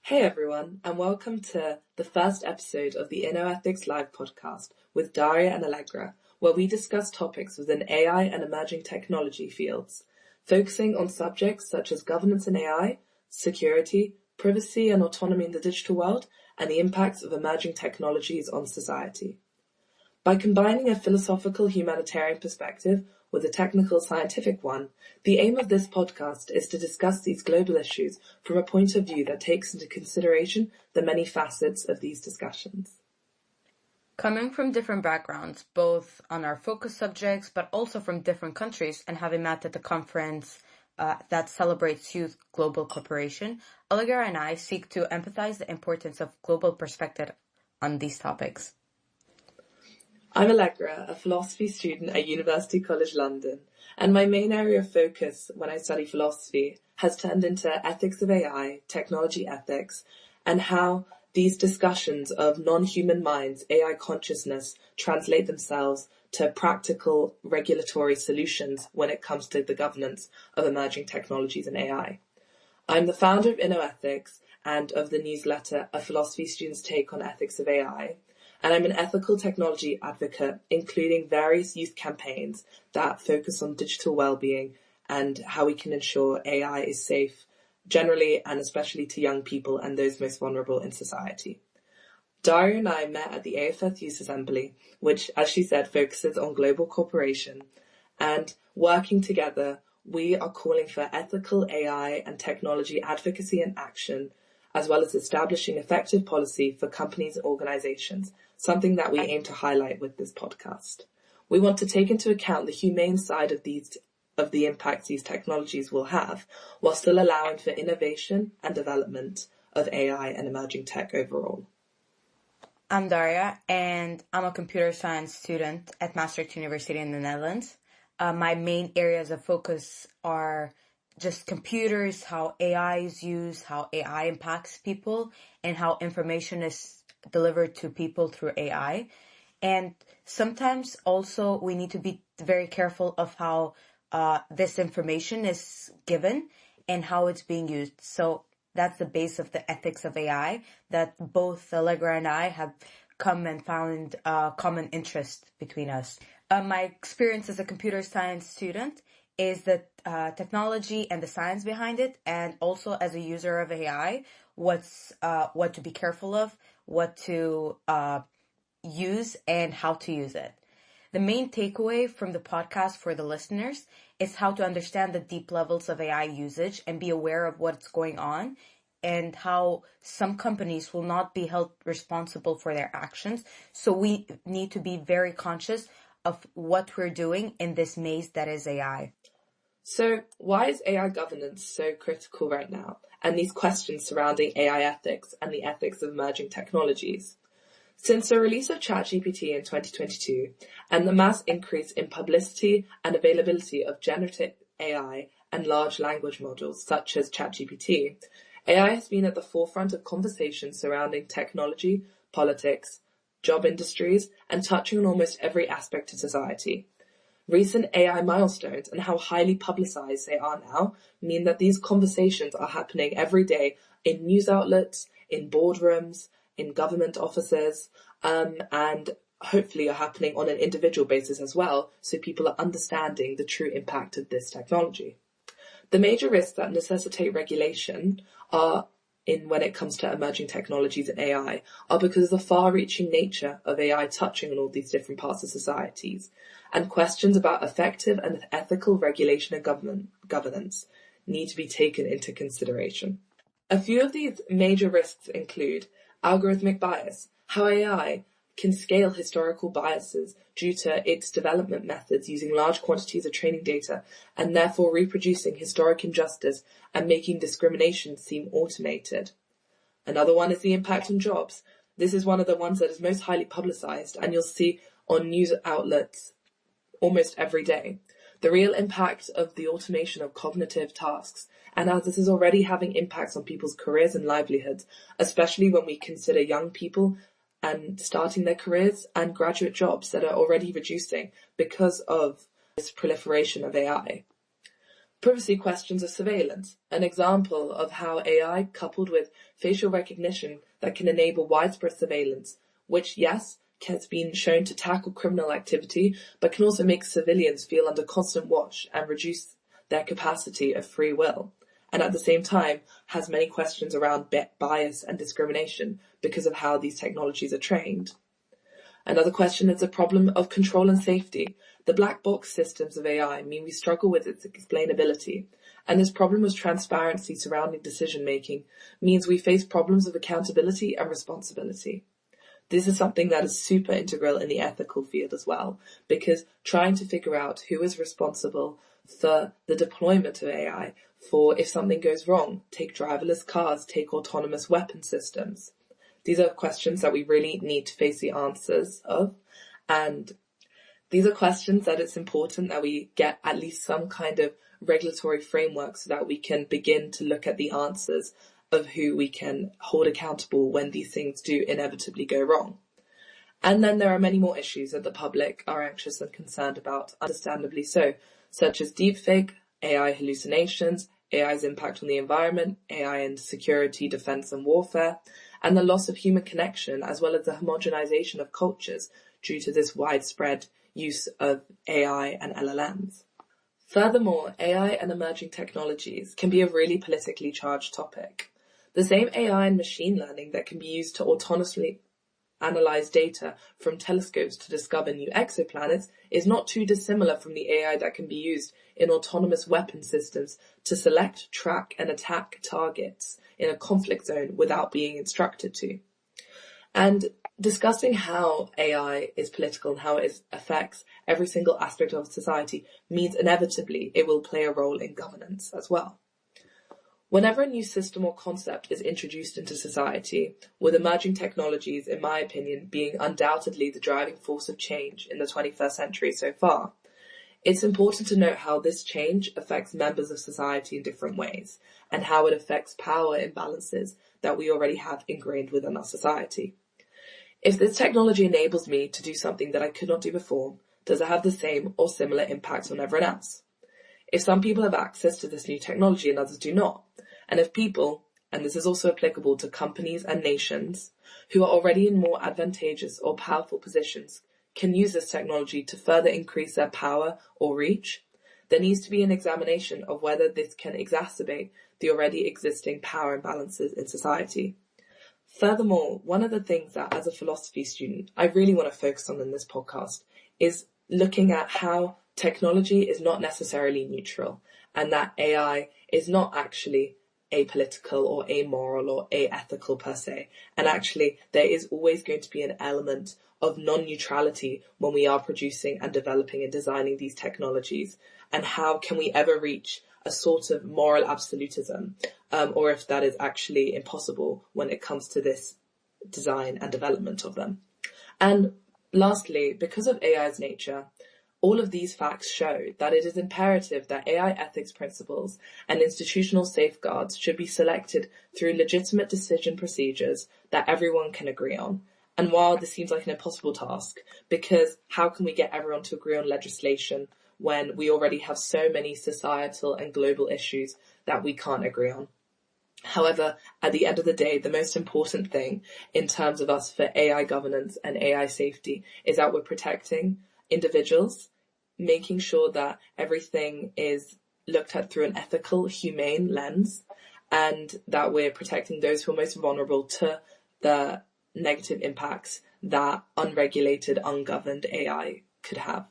Hey everyone, and welcome to the first episode of the InnoEthics live podcast with Daria and Allegra, where we discuss topics within AI and emerging technology fields, focusing on subjects such as governance in AI, security, privacy and autonomy in the digital world, and the impacts of emerging technologies on society. By combining a philosophical humanitarian perspective with a technical scientific one, the aim of this podcast is to discuss these global issues from a point of view that takes into consideration the many facets of these discussions. Coming from different backgrounds, both on our focus subjects, but also from different countries, and having met at the conference that celebrates youth global cooperation, Allegra and I seek to empathize the importance of global perspective on these topics. I'm Allegra, a philosophy student at University College London, and my main area of focus when I study philosophy has turned into ethics of AI, technology ethics, and how these discussions of non-human minds, AI consciousness, translate themselves to practical regulatory solutions when it comes to the governance of emerging technologies and AI. I'm the founder of InnoEthics and of the newsletter A Philosophy Student's Take on Ethics of AI, and I'm an ethical technology advocate, including various youth campaigns that focus on digital well-being and how we can ensure AI is safe generally and especially to young people and those most vulnerable in society. Daria and I met at the AFS Youth Assembly, which, as she said, focuses on global cooperation, and working together, we are calling for ethical AI and technology advocacy and action, as well as establishing effective policy for companies and organizations, something that we aim to highlight with this podcast. We want to take into account the humane side of the impacts these technologies will have, while still allowing for innovation and development of AI and emerging tech overall. I'm Daria, and I'm a computer science student at Maastricht University in the Netherlands. My main areas of focus are just computers, how AI is used, how AI impacts people, and how information is delivered to people through AI. And sometimes also we need to be very careful of how this information is given and how it's being used. So that's the base of the ethics of AI that both Allegra and I have come and found common interest between us. My experience as a computer science student is the technology and the science behind it, and also as a user of AI, what to be careful of, what to use, and how to use it. The main takeaway from the podcast for the listeners is how to understand the deep levels of AI usage and be aware of what's going on, and how some companies will not be held responsible for their actions. So we need to be very conscious of what we're doing in this maze that is AI. So why is AI governance so critical right now, and these questions surrounding AI ethics and the ethics of emerging technologies? Since the release of ChatGPT in 2022 and the mass increase in publicity and availability of generative AI and large language models such as ChatGPT, AI has been at the forefront of conversations surrounding technology, politics, job industries, and touching on almost every aspect of society. Recent AI milestones and how highly publicized they are now mean that these conversations are happening every day in news outlets, in boardrooms, in government offices, and hopefully are happening on an individual basis as well, so people are understanding the true impact of this technology. The major risks that necessitate regulation when it comes to emerging technologies and AI are because of the far-reaching nature of AI touching on all these different parts of societies, and questions about effective and ethical regulation and governance need to be taken into consideration. A few of these major risks include algorithmic bias, how AI can scale historical biases due to its development methods using large quantities of training data and therefore reproducing historic injustice and making discrimination seem automated. Another one is the impact on jobs. This is one of the ones that is most highly publicized and you'll see on news outlets almost every day. The real impact of the automation of cognitive tasks, and as this is already having impacts on people's careers and livelihoods, especially when we consider young people and starting their careers and graduate jobs that are already reducing because of this proliferation of AI. Privacy questions of surveillance, an example of how AI coupled with facial recognition that can enable widespread surveillance, which, yes, has been shown to tackle criminal activity, but can also make civilians feel under constant watch and reduce their capacity of free will. And at the same time, has many questions around bias and discrimination because of how these technologies are trained. Another question is the problem of control and safety. The black box systems of AI mean we struggle with its explainability, and this problem of transparency surrounding decision making means we face problems of accountability and responsibility. This is something that is super integral in the ethical field as well, because trying to figure out who is responsible for the deployment of AI, for if something goes wrong, take driverless cars, take autonomous weapon systems. These are questions that we really need to face the answers of, and these are questions that it's important that we get at least some kind of regulatory framework so that we can begin to look at the answers of who we can hold accountable when these things do inevitably go wrong. And then there are many more issues that the public are anxious and concerned about, understandably so, such as deepfake, AI hallucinations, AI's impact on the environment, AI and security, defense and warfare, and the loss of human connection, as well as the homogenization of cultures due to this widespread use of AI and LLMs. Furthermore, AI and emerging technologies can be a really politically charged topic. The same AI and machine learning that can be used to autonomously analyze data from telescopes to discover new exoplanets is not too dissimilar from the AI that can be used in autonomous weapon systems to select, track, and attack targets in a conflict zone without being instructed to. And discussing how AI is political and how it affects every single aspect of society means inevitably it will play a role in governance as well. Whenever a new system or concept is introduced into society, with emerging technologies, in my opinion, being undoubtedly the driving force of change in the 21st century so far, it's important to note how this change affects members of society in different ways, and how it affects power imbalances that we already have ingrained within our society. If this technology enables me to do something that I could not do before, does it have the same or similar impact on everyone else? If some people have access to this new technology and others do not, and if people, and this is also applicable to companies and nations, who are already in more advantageous or powerful positions, can use this technology to further increase their power or reach, there needs to be an examination of whether this can exacerbate the already existing power imbalances in society. Furthermore, one of the things that as a philosophy student I really want to focus on in this podcast is looking at how technology is not necessarily neutral, and that AI is not actually apolitical or amoral or aethical per se. And actually, there is always going to be an element of non-neutrality when we are producing and developing and designing these technologies. And how can we ever reach a sort of moral absolutism, or if that is actually impossible when it comes to this design and development of them. And lastly, because of AI's nature, all of these facts show that it is imperative that AI ethics principles and institutional safeguards should be selected through legitimate decision procedures that everyone can agree on. And while this seems like an impossible task, because how can we get everyone to agree on legislation when we already have so many societal and global issues that we can't agree on? However, at the end of the day, the most important thing in terms of us for AI governance and AI safety is that we're protecting individuals, making sure that everything is looked at through an ethical, humane lens, and that we're protecting those who are most vulnerable to the negative impacts that unregulated, ungoverned AI could have.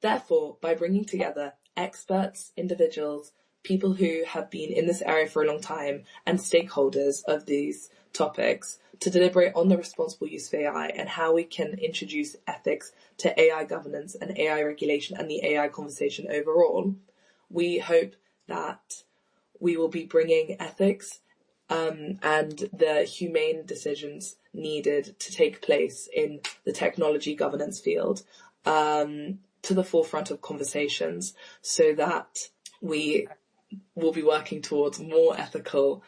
Therefore, by bringing together experts, individuals, people who have been in this area for a long time, and stakeholders of these topics to deliberate on the responsible use of AI and how we can introduce ethics to AI governance and AI regulation and the AI conversation overall, we hope that we will be bringing ethics and the humane decisions needed to take place in the technology governance field to the forefront of conversations, so that we will be working towards more ethical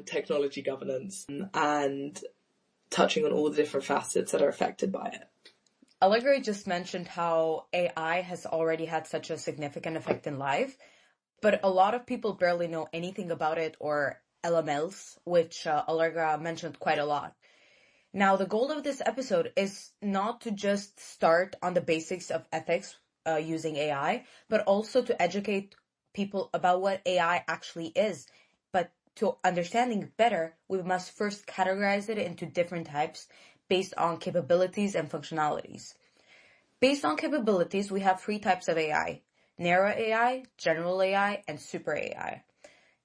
technology governance and touching on all the different facets that are affected by it. Allegra just mentioned how AI has already had such a significant effect in life. but a lot of people barely know anything about it or LMLs, which Allegra mentioned quite a lot. Now, the goal of this episode is not to just start on the basics of ethics using AI, but also to educate people about what AI actually is. But to understanding it better, we must first categorize it into different types based on capabilities and functionalities. Based on capabilities, we have three types of AI: narrow AI, general AI, and super AI.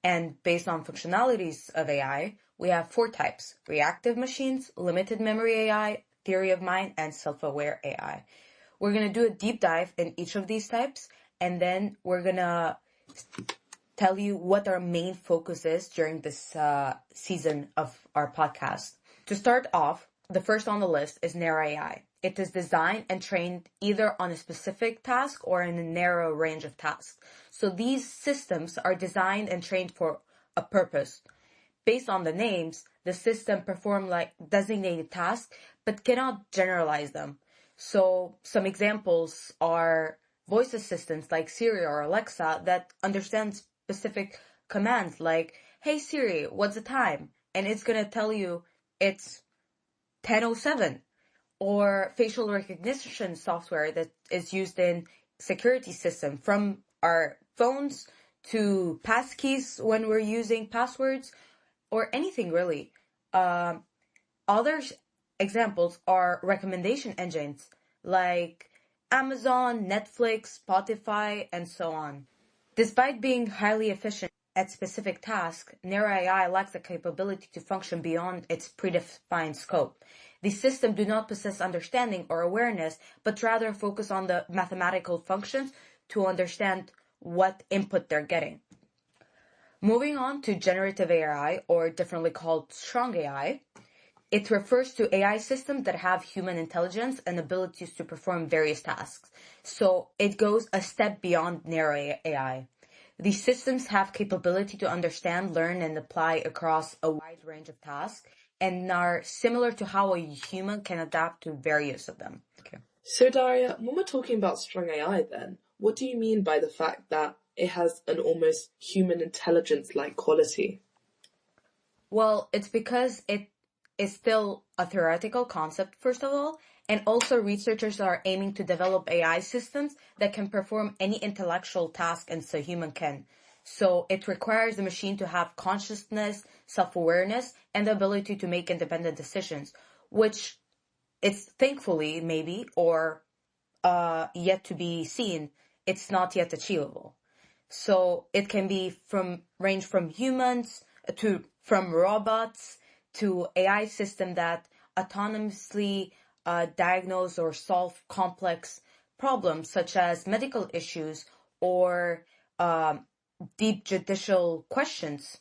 And based on functionalities of AI, we have four types: reactive machines, limited memory AI, theory of mind, and self-aware AI. We're going to do a deep dive in each of these types, and then we're going to tell you what our main focus is during this season of our podcast. To start off, the first on the list is narrow AI. It is designed and trained either on a specific task or in a narrow range of tasks. So these systems are designed and trained for a purpose. Based on the names, the system perform like designated tasks, but cannot generalize them. So some examples are voice assistants like Siri or Alexa that understand specific commands like, "Hey Siri, what's the time?" And it's going to tell you it's 10:07. Or facial recognition software that is used in security system, from our phones to passkeys when we're using passwords, or anything really. Other examples are recommendation engines like Amazon, Netflix, Spotify, and so on. Despite being highly efficient at specific tasks, narrow AI lacks the capability to function beyond its predefined scope. These systems do not possess understanding or awareness, but rather focus on the mathematical functions to understand what input they're getting. Moving on to generative AI, or differently called strong AI, it refers to AI systems that have human intelligence and abilities to perform various tasks. So it goes a step beyond narrow AI. These systems have capability to understand, learn, and apply across a wide range of tasks, and are similar to how a human can adapt to various of them. Okay. So Daria, when we're talking about strong AI then, what do you mean by the fact that it has an almost human intelligence-like quality? Well, it's because it is still a theoretical concept, first of all, and also researchers are aiming to develop AI systems that can perform any intellectual task as a human can. So it requires the machine to have consciousness, self-awareness, and the ability to make independent decisions, which it's thankfully maybe, or yet to be seen, it's not yet achievable. So it can be range from humans to from robots to AI system that autonomously diagnose or solve complex problems such as medical issues or deep judicial questions.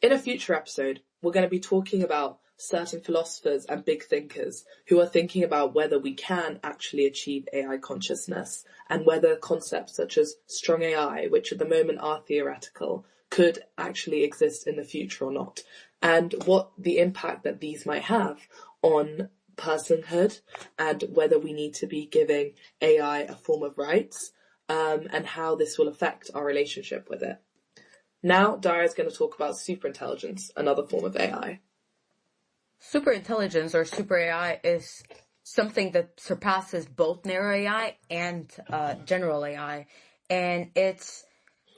In a future episode, we're going to be talking about certain philosophers and big thinkers who are thinking about whether we can actually achieve AI consciousness and whether concepts such as strong AI, which at the moment are theoretical, could actually exist in the future or not, and what the impact that these might have on personhood and whether we need to be giving AI a form of rights, and how this will affect our relationship with it. Now, Daria is going to talk about superintelligence, another form of AI. Superintelligence, or super AI, is something that surpasses both narrow AI and general AI. And it's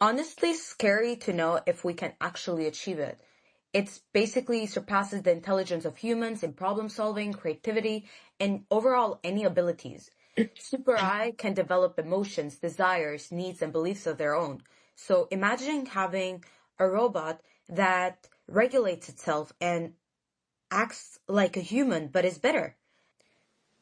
honestly scary to know if we can actually achieve it. It basically surpasses the intelligence of humans in problem solving, creativity, and overall any abilities. Super I can develop emotions, desires, needs, and beliefs of their own. So imagine having a robot that regulates itself and acts like a human but is better.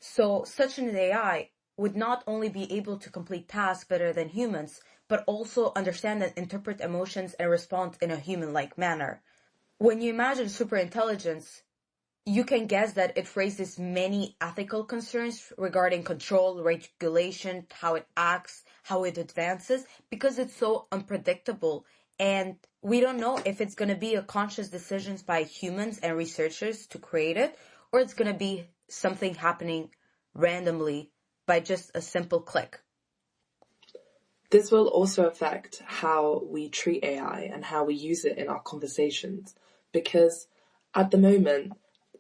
So such an AI would not only be able to complete tasks better than humans, but also understand and interpret emotions and respond in a human-like manner. When you imagine superintelligence, you can guess that it raises many ethical concerns regarding control, regulation, how it acts, how it advances, because it's so unpredictable. And we don't know if it's going to be a conscious decisions by humans and researchers to create it, or it's going to be something happening randomly by just a simple click. This will also affect how we treat AI and how we use it in our conversations, because at the moment,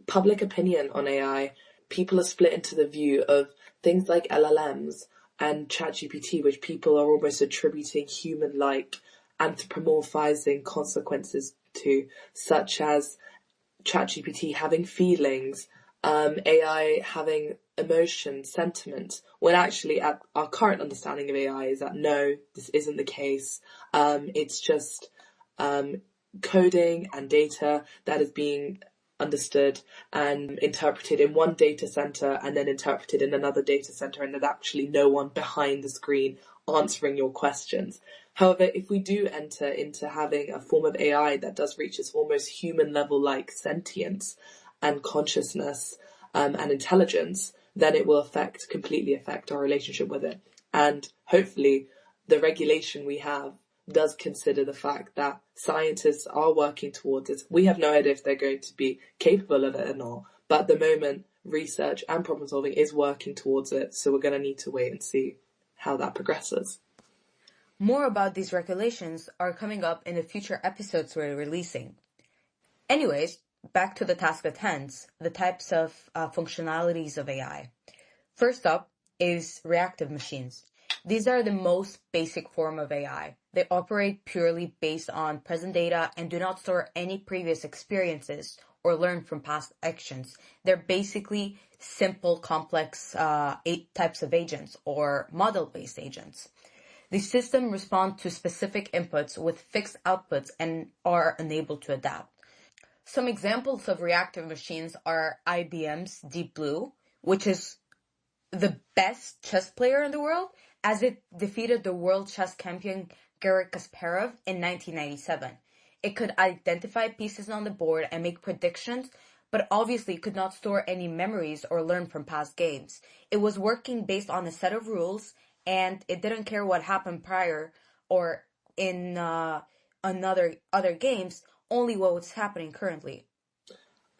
public opinion on AI, people are split into the view of things like LLMs and ChatGPT, which people are almost attributing human-like, anthropomorphizing consequences to, such as ChatGPT having feelings, AI having emotion, sentiment, when actually our current understanding of AI is that no, this isn't the case. It's just coding and data that is being understood and interpreted in one data center and then interpreted in another data center, and there's actually no one behind the screen answering your questions. However, if we do enter into having a form of AI that does reach its almost human level like sentience and consciousness and intelligence, then it will completely affect our relationship with it. And hopefully the regulation we have does consider the fact that scientists are working towards it. We have no idea if they're going to be capable of it or not, but at the moment, research and problem solving is working towards it, so we're going to need to wait and see how that progresses. More about these regulations are coming up in the future episodes we're releasing. Anyways, back to the task at hand, the types of functionalities of AI. First up is reactive machines. These are the most basic form of AI. They operate purely based on present data and do not store any previous experiences or learn from past actions. They're basically simple, complex types of agents or model-based agents. The system respond to specific inputs with fixed outputs and are unable to adapt. Some examples of reactive machines are IBM's Deep Blue, which is the best chess player in the world, as it defeated the world chess champion Garry Kasparov in 1997. It could identify pieces on the board and make predictions, but obviously could not store any memories or learn from past games. It was working based on a set of rules, and it didn't care what happened prior or in other games, only what was happening currently.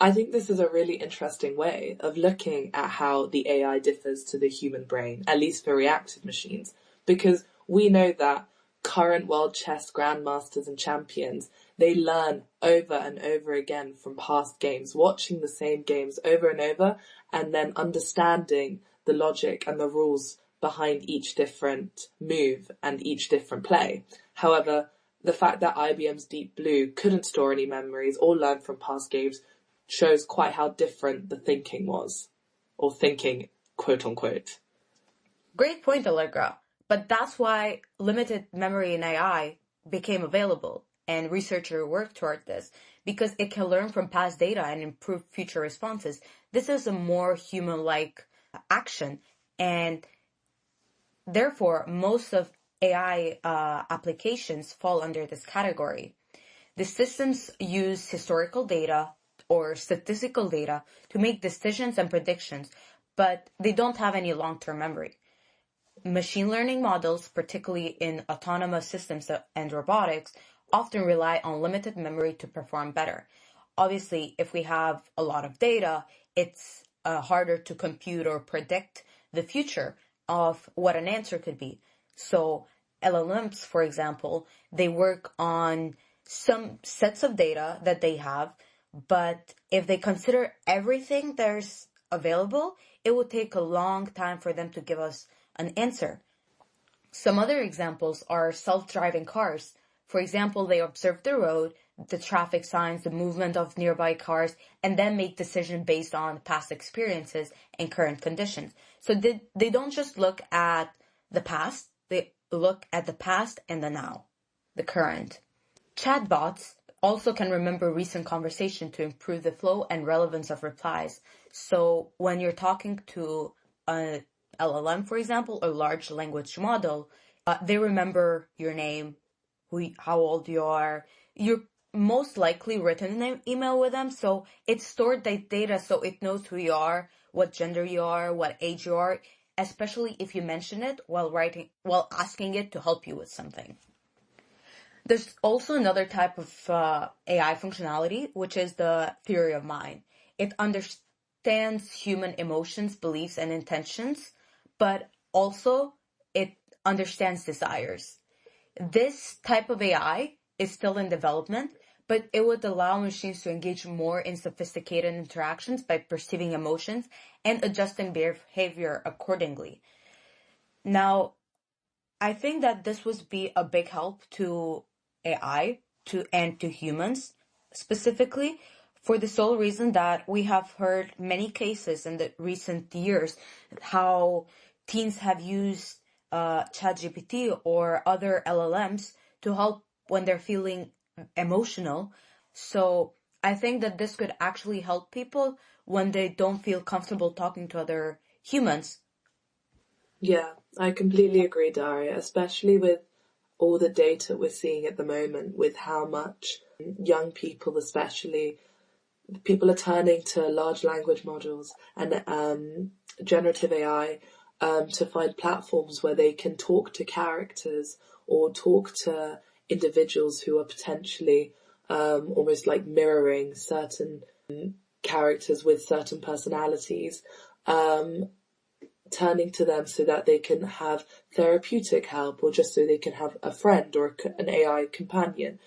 I think this is a really interesting way of looking at how the AI differs to the human brain, at least for reactive machines, because we know that current world chess grandmasters and champions, they learn over and over again from past games, watching the same games over and over, and then understanding the logic and the rules behind each different move and each different play. However, the fact that IBM's Deep Blue couldn't store any memories or learn from past games shows quite how different the thinking was, or thinking, quote unquote. Great point, Allegra. But that's why limited memory in AI became available, and researchers worked toward this, because it can learn from past data and improve future responses. This is a more human-like action, and therefore most of AI applications fall under this category. The systems use historical data or statistical data to make decisions and predictions, but they don't have any long-term memory. Machine learning models, particularly in autonomous systems and robotics, often rely on limited memory to perform better. Obviously, if we have a lot of data, it's harder to compute or predict the future of what an answer could be. So LLMs, for example, they work on some sets of data that they have, but if they consider everything there's available, it would take a long time for them to give us an answer. Some other examples are self-driving cars. For example, they observe the road, the traffic signs, the movement of nearby cars, and then make decisions based on past experiences and current conditions. So they don't just look at the past, they look at the past and the now, the current. Chatbots also can remember recent conversation to improve the flow and relevance of replies. So when you're talking to a LLM, for example, a large language model, they remember your name, how old you are. You're most likely written an email with them, so it stored that data so it knows who you are, what gender you are, what age you are, especially if you mention it while asking it to help you with something. There's also another type of AI functionality, which is the theory of mind. It understands human emotions, beliefs, and intentions, but also it understands desires. This type of AI is still in development, but it would allow machines to engage more in sophisticated interactions by perceiving emotions and adjusting behavior accordingly. Now, I think that this would be a big help to AI and to humans specifically, for the sole reason that we have heard many cases in the recent years how teens have used ChatGPT or other LLMs to help when they're feeling emotional. So I think that this could actually help people when they don't feel comfortable talking to other humans. Yeah, I completely agree, Daria, especially with all the data we're seeing at the moment with how much young people, especially, people are turning to large language models and generative AI to find platforms where they can talk to characters or talk to individuals who are potentially almost like mirroring certain characters with certain personalities, turning to them so that they can have therapeutic help or just so they can have a friend or an AI companion.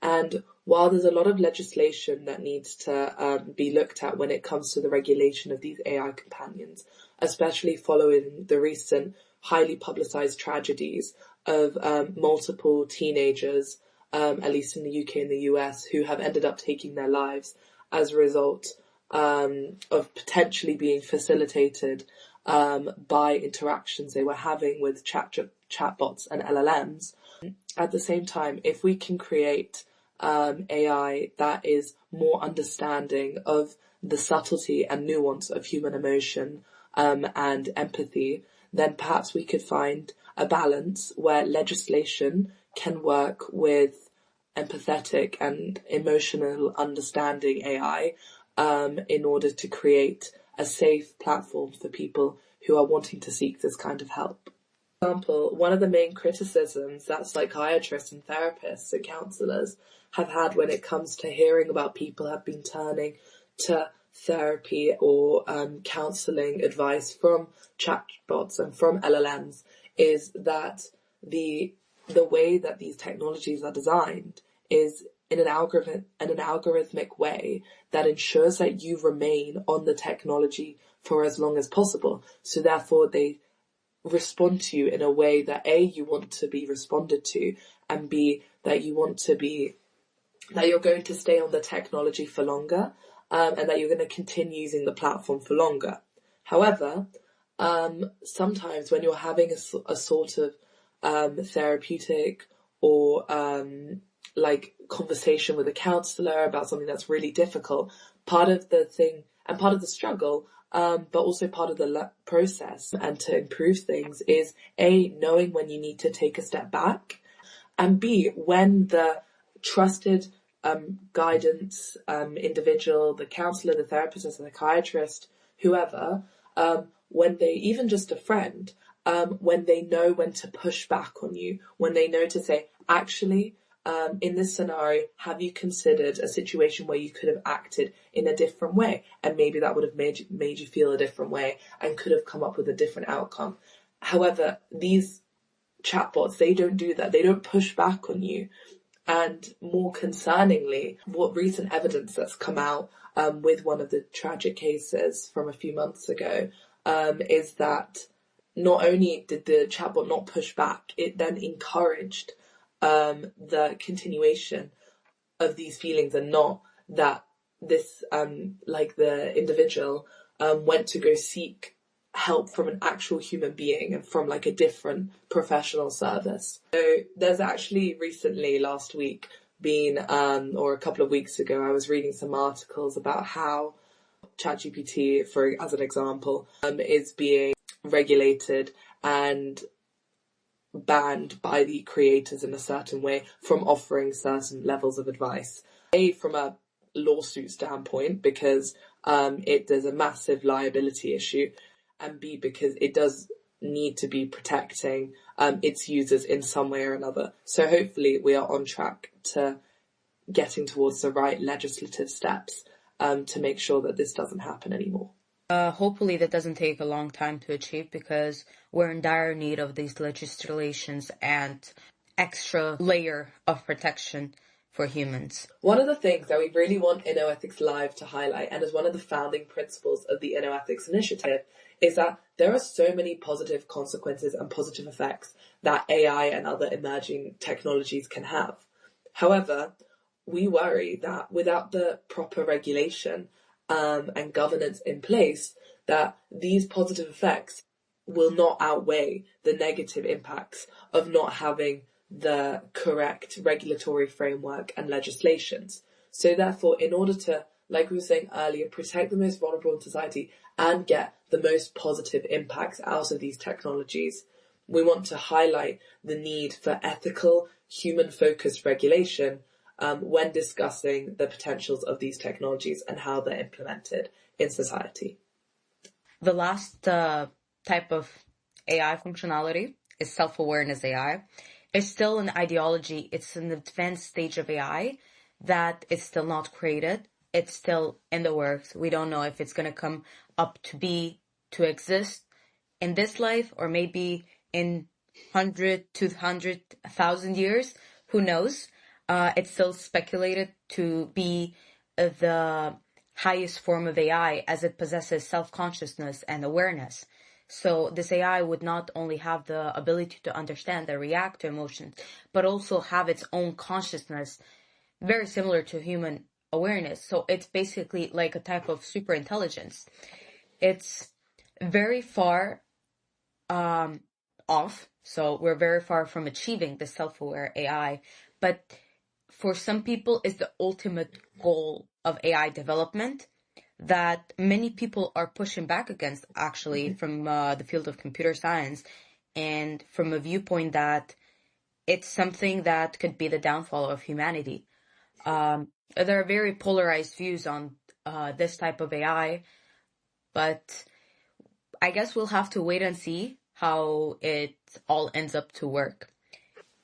And while there's a lot of legislation that needs to be looked at when it comes to the regulation of these AI companions, especially following the recent highly publicized tragedies of multiple teenagers, at least in the UK and the US, who have ended up taking their lives as a result of potentially being facilitated by interactions they were having with chatbots and LLMs. At the same time, if we can create AI that is more understanding of the subtlety and nuance of human emotion and empathy, then perhaps we could find a balance where legislation can work with empathetic and emotional understanding AI in order to create a safe platform for people who are wanting to seek this kind of help. For example, one of the main criticisms that psychiatrists and therapists and counsellors have had when it comes to hearing about people have been turning to therapy or counselling advice from chatbots and from LLMs is that the way that these technologies are designed is in an algorithmic way that ensures that you remain on the technology for as long as possible. So therefore they respond to you in a way that A, you want to be responded to, and B, that you're going to stay on the technology for longer, and that you're going to continue using the platform for longer. However, sometimes when you're having a sort of therapeutic or like conversation with a counsellor about something that's really difficult, part of the thing and part of the struggle, but also part of the process and to improve things is A, knowing when you need to take a step back, and B, when the trusted guidance individual, the counsellor, the therapist, the psychiatrist, whoever, when they, even just a friend, when they know when to push back on you, when they know to say, actually, in this scenario, have you considered a situation where you could have acted in a different way? And maybe that would have made you feel a different way and could have come up with a different outcome. However, these chatbots, they don't do that. They don't push back on you. And more concerningly, what recent evidence that's come out with one of the tragic cases from a few months ago is that not only did the chatbot not push back, it then encouraged the continuation of these feelings, and not that this, like the individual went to go seek help from an actual human being and from like a different professional service. So there's actually recently, last week, been, or a couple of weeks ago, I was reading some articles about how ChatGPT, as an example, is being regulated and banned by the creators in a certain way from offering certain levels of advice. A, from a lawsuit standpoint, because there's a massive liability issue, and B, because it does need to be protecting its users in some way or another. So hopefully we are on track to getting towards the right legislative steps to make sure that this doesn't happen anymore. Hopefully that doesn't take a long time to achieve, because we're in dire need of these legislations and extra layer of protection for humans. One of the things that we really want InnoEthics Live to highlight, and as one of the founding principles of the InnoEthics initiative, is that there are so many positive consequences and positive effects that AI and other emerging technologies can have. However, we worry that without the proper regulation and governance in place, that these positive effects will not outweigh the negative impacts of not having the correct regulatory framework and legislations. So therefore, in order to, like we were saying earlier, protect the most vulnerable in society and get the most positive impacts out of these technologies, we want to highlight the need for ethical, human-focused regulation when discussing the potentials of these technologies and how they're implemented in society. The last type of AI functionality is self-awareness AI. It's still an ideology. It's an advanced stage of AI that is still not created. It's still in the works. We don't know if it's going to come up to exist in this life, or maybe in 100, 200,000 years. Who knows? It's still speculated to be the highest form of AI, as it possesses self-consciousness and awareness. So this AI would not only have the ability to understand and react to emotions, but also have its own consciousness, very similar to human awareness. So it's basically like a type of super intelligence. It's very far off. So we're very far from achieving the self-aware AI. But for some people, it's the ultimate goal of AI development that many people are pushing back against, actually, from the field of computer science, and from a viewpoint that it's something that could be the downfall of humanity. There are very polarized views on this type of AI, but I guess we'll have to wait and see how it all ends up to work.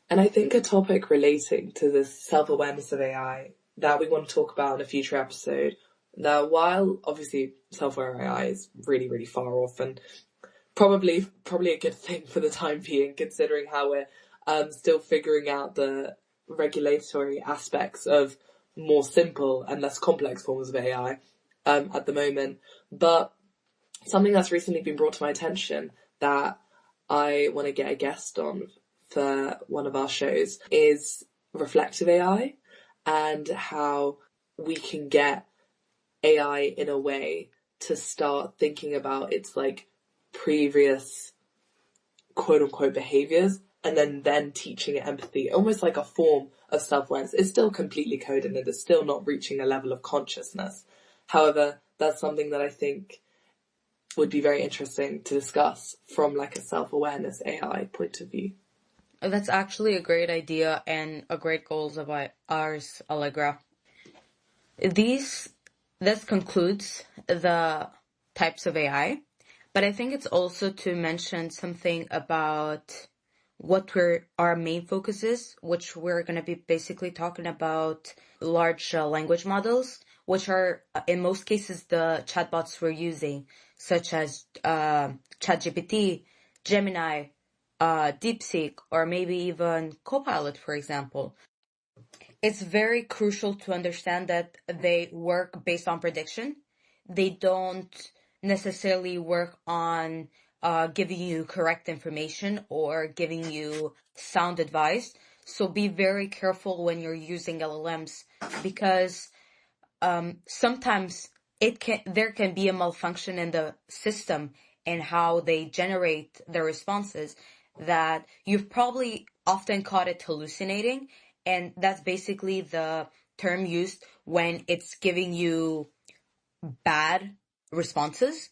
And I think a topic relating to this self-awareness of AI that we want to talk about in a future episode, that while obviously self-aware AI is really, really far off and probably a good thing for the time being, considering how we're still figuring out the regulatory aspects of more simple and less complex forms of AI at the moment. But something that's recently been brought to my attention that I want to get a guest on for one of our shows is reflective AI, and how we can get AI in a way to start thinking about its like previous quote unquote behaviors, and then teaching it empathy, almost like a form of self-awareness. It's still completely coded and it's still not reaching a level of consciousness. However, that's something that I think would be very interesting to discuss from like a self-awareness AI point of view. That's actually a great idea and a great goals of ours, Allegra. This concludes the types of AI, but I think it's also to mention something about what our main focus is, which we're going to be basically talking about large language models, which are in most cases the chatbots we're using, such as ChatGPT, Gemini, DeepSeek, or maybe even Copilot, for example. It's very crucial to understand that they work based on prediction. They don't necessarily work on giving you correct information or giving you sound advice. So be very careful when you're using LLMs, because sometimes there can be a malfunction in the system and how they generate their responses, that you've probably often caught it hallucinating, and that's basically the term used when it's giving you bad responses.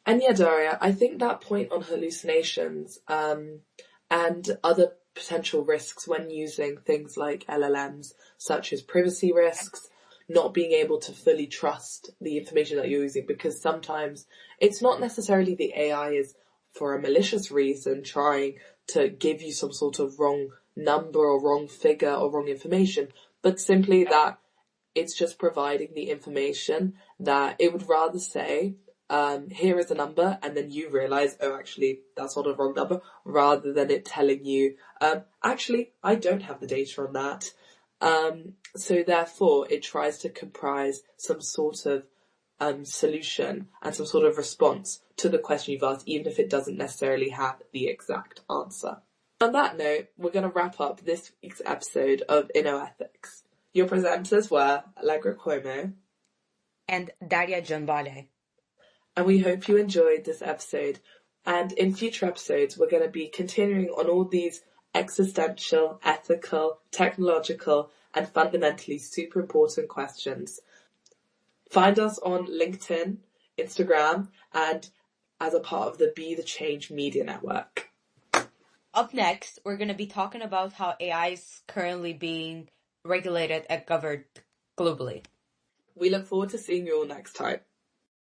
And yeah, Daria, I think that point on hallucinations and other potential risks when using things like LLMs, such as privacy risks, not being able to fully trust the information that you're using, because sometimes it's not necessarily the AI is for a malicious reason trying to give you some sort of wrong number or wrong figure or wrong information, but simply that it's just providing the information that it would rather say here is a number, and then you realize, oh, actually, that's not a wrong number, rather than it telling you, actually, I don't have the data on that. So therefore, it tries to comprise some sort of solution and some sort of response to the question you've asked, even if it doesn't necessarily have the exact answer. On that note, we're going to wrap up this week's episode of InnoEthics. Your presenters were Allegra Cuomo and Daria Gianvale. And we hope you enjoyed this episode. And in future episodes, we're going to be continuing on all these existential, ethical, technological, and fundamentally super important questions. Find us on LinkedIn, Instagram, and as a part of the Be the Change Media Network. Up next, we're going to be talking about how AI is currently being regulated and governed globally. We look forward to seeing you all next time.